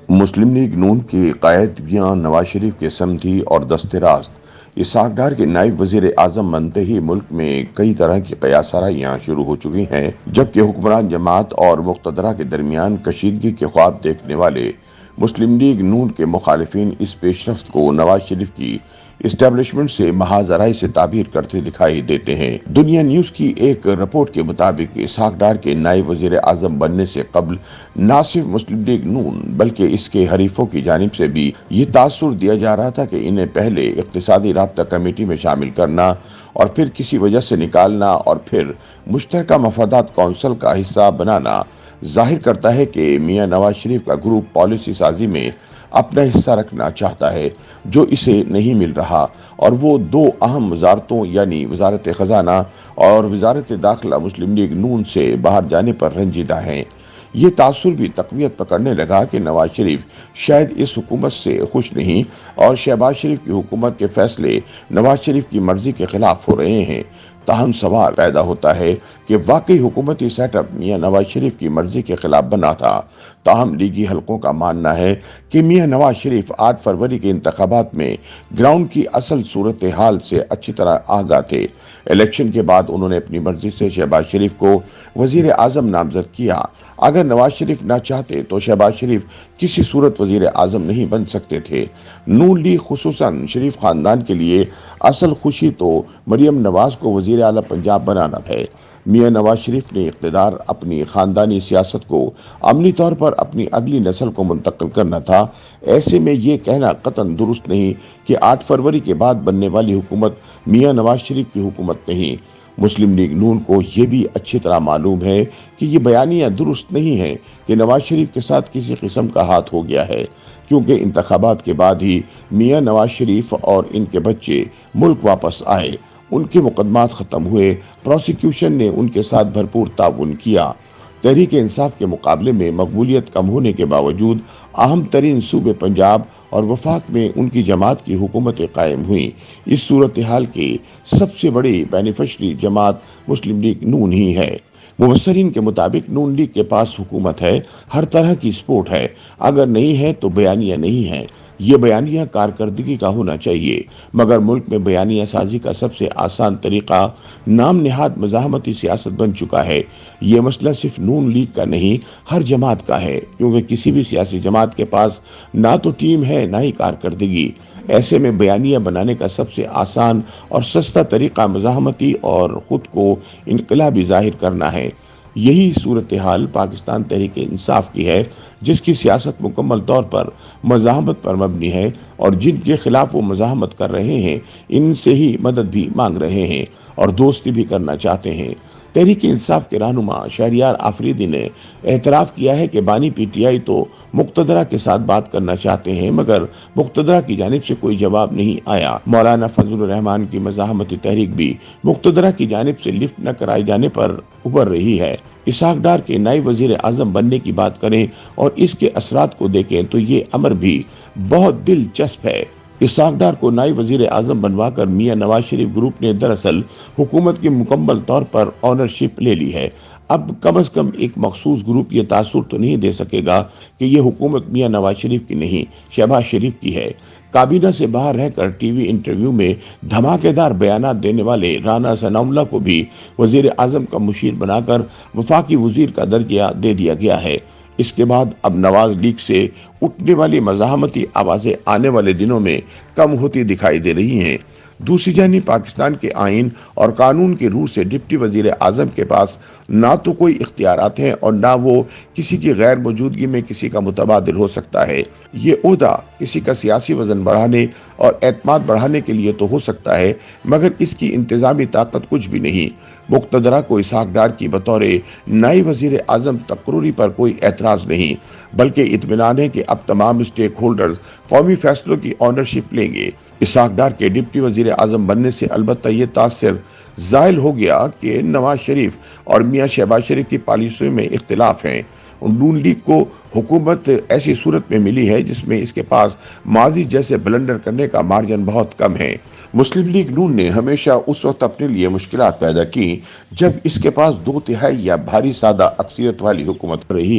مسلم league نون کے قائد میاں نواز شریف کے سمدھی اور دست راست اسحاق ڈار کے نائب وزیر اعظم بنتے ہی ملک میں کئی طرح کی قیاس آرائیاں شروع ہو چکی ہیں، جبکہ حکمران جماعت اور مقتدرہ کے درمیان کشیدگی کے خواب دیکھنے والے مسلم لیگ نون کے مخالفین اس پیش رفت کو نواز شریف کی اسٹیبلشمنٹ سے محاذ رائے سے تعبیر کرتے دکھائی دیتے ہیں۔ دنیا نیوز کی ایک رپورٹ کے مطابق اسحاق ڈار کے نائب وزیر اعظم بننے سے قبل نہ صرف مسلم لیگ نون بلکہ اس کے حریفوں کی جانب سے بھی یہ تاثر دیا جا رہا تھا کہ انہیں پہلے اقتصادی رابطہ کمیٹی میں شامل کرنا اور پھر کسی وجہ سے نکالنا اور پھر مشترکہ مفادات کونسل کا حصہ بنانا ظاہر کرتا ہے کہ میاں نواز شریف کا گروپ پالیسی سازی میں اپنا حصہ رکھنا چاہتا ہے جو اسے نہیں مل رہا، اور وہ دو اہم وزارتوں یعنی وزارت خزانہ اور وزارت داخلہ مسلم لیگ نون سے باہر جانے پر رنجیدہ ہیں۔ یہ تاثر بھی تقویت پکڑنے لگا کہ نواز شریف شاید اس حکومت سے خوش نہیں اور شہباز شریف کی حکومت کے فیصلے نواز شریف کی مرضی کے خلاف ہو رہے ہیں۔ تاہم سوال پیدا ہوتا ہے کہ واقعی حکومتی سیٹ اپ میاں نواز شریف کی مرضی کے خلاف بنا تھا۔ تاہم لیگی حلقوں کا ماننا ہے کہ میاں نواز شریف 8 فروری کے انتخابات میں گراؤنڈ کی اصل صورتحال سے اچھی طرح آگاہ تھے۔ الیکشن کے بعد انہوں نے اپنی مرضی سے شہباز شریف کو وزیر اعظم نامزد کیا۔ اگر نواز شریف نہ چاہتے تو شہباز شریف کسی صورت وزیر اعظم نہیں بن سکتے تھے۔ نون لیگ خصوصاً شریف خاندان کے لیے اصل خوشی تو مریم نواز کو وزیر اعلیٰ پنجاب بنانا ہے۔ میاں نواز شریف نے اقتدار اپنی خاندانی سیاست کو عملی طور پر اپنی اگلی نسل کو منتقل کرنا تھا۔ ایسے میں یہ کہنا قطعاً درست نہیں کہ 8 فروری کے بعد بننے والی حکومت میاں نواز شریف کی حکومت نہیں۔ مسلم لیگ نون کو یہ بھی اچھی طرح معلوم ہے کہ یہ بیانیہ درست نہیں ہے کہ نواز شریف کے ساتھ کسی قسم کا ہاتھ ہو گیا ہے، کیونکہ انتخابات کے بعد ہی میاں نواز شریف اور ان کے بچے ملک واپس آئے، ان کے مقدمات ختم ہوئے، پروسیکیوشن نے ان کے ساتھ بھرپور تعاون کیا۔ تحریک انصاف کے مقابلے میں مقبولیت کم ہونے کے باوجود اہم ترین صوبے پنجاب اور وفاق میں ان کی جماعت کی حکومتیں قائم ہوئیں۔ اس صورتحال کے سب سے بڑی بینیفیشری جماعت مسلم لیگ نون ہی ہے۔ مبصرین کے مطابق نون لیگ کے پاس حکومت ہے، ہر طرح کی سپورٹ ہے، اگر نہیں ہے تو بیانیہ نہیں ہے۔ یہ بیانیہ کارکردگی کا ہونا چاہیے، مگر ملک میں بیانیہ سازی کا سب سے آسان طریقہ نام نہاد مزاحمتی سیاست بن چکا ہے۔ یہ مسئلہ صرف نون لیگ کا نہیں، ہر جماعت کا ہے، کیونکہ کسی بھی سیاسی جماعت کے پاس نہ تو ٹیم ہے نہ ہی کارکردگی۔ ایسے میں بیانیہ بنانے کا سب سے آسان اور سستا طریقہ مزاحمتی اور خود کو انقلابی ظاہر کرنا ہے۔ یہی صورتحال پاکستان تحریک انصاف کی ہے، جس کی سیاست مکمل طور پر مزاحمت پر مبنی ہے، اور جن کے خلاف وہ مزاحمت کر رہے ہیں ان سے ہی مدد بھی مانگ رہے ہیں اور دوستی بھی کرنا چاہتے ہیں۔ تحریک انصاف کے رہنما شہریار آفریدی نے اعتراف کیا ہے کہ بانی پی ٹی آئی تو مقتدرہ کے ساتھ بات کرنا چاہتے ہیں، مگر مقتدرہ کی جانب سے کوئی جواب نہیں آیا۔ مولانا فضل الرحمان کی مزاحمتی تحریک بھی مقتدرہ کی جانب سے لفٹ نہ کرائے جانے پر ابھر رہی ہے۔ اسحاق ڈار کے نائب وزیر اعظم بننے کی بات کریں اور اس کے اثرات کو دیکھیں تو یہ امر بھی بہت دلچسپ ہے۔ اسحاق ڈار کو نائب وزیر اعظم بنوا کر میاں نواز شریف گروپ نے دراصل حکومت کی مکمل طور پر آنرشپ لے لی ہے۔ اب کم از کم ایک مخصوص گروپ یہ تاثر تو نہیں دے سکے گا کہ یہ حکومت میاں نواز شریف کی نہیں، شہباز شریف کی ہے۔ کابینہ سے باہر رہ کر ٹی وی انٹرویو میں دھماکے دار بیانات دینے والے رانا ثناء اللہ کو بھی وزیر اعظم کا مشیر بنا کر وفاقی وزیر کا درجہ دے دیا گیا ہے۔ اس کے بعد اب نواز لیگ سے اٹھنے والی مزاحمتی آوازیں آنے والے دنوں میں کم ہوتی دکھائی دے رہی ہیں۔ دوسری جانب پاکستان کے آئین اور قانون کی روح سے ڈپٹی وزیر اعظم کے پاس نہ تو کوئی اختیارات ہیں اور نہ وہ کسی کی غیر موجودگی میں کسی کا متبادل ہو سکتا ہے۔ یہ عہدہ کسی کا سیاسی وزن بڑھانے اور اعتماد بڑھانے کے لیے تو ہو سکتا ہے، مگر اس کی انتظامی طاقت کچھ بھی نہیں۔ مقتدرہ کو اسحاق ڈار کی بطور نائب وزیر اعظم تقرری پر کوئی اعتراض نہیں، بلکہ اطمینان ہے کہ اب تمام اسٹیک ہولڈرز قومی فیصلوں کی آنرشپ لیں گے۔ اسحاق ڈار کے ڈپٹی وزیر اعظم بننے سے البتہ یہ تاثر زائل ہو گیا کہ نواز شریف اور میاں شہباز شریف کی پالیسیوں میں اختلاف ہیں۔ نون لیگ کو حکومت ایسی صورت میں ملی ہے جس میں اس کے پاس ماضی جیسے بلنڈر کرنے کا مارجن بہت کم ہے۔ مسلم لیگ نون نے ہمیشہ اس وقت اپنے لیے مشکلات پیدا کی جب اس کے پاس 2/3 یا بھاری سادہ اکثریت والی حکومت رہی۔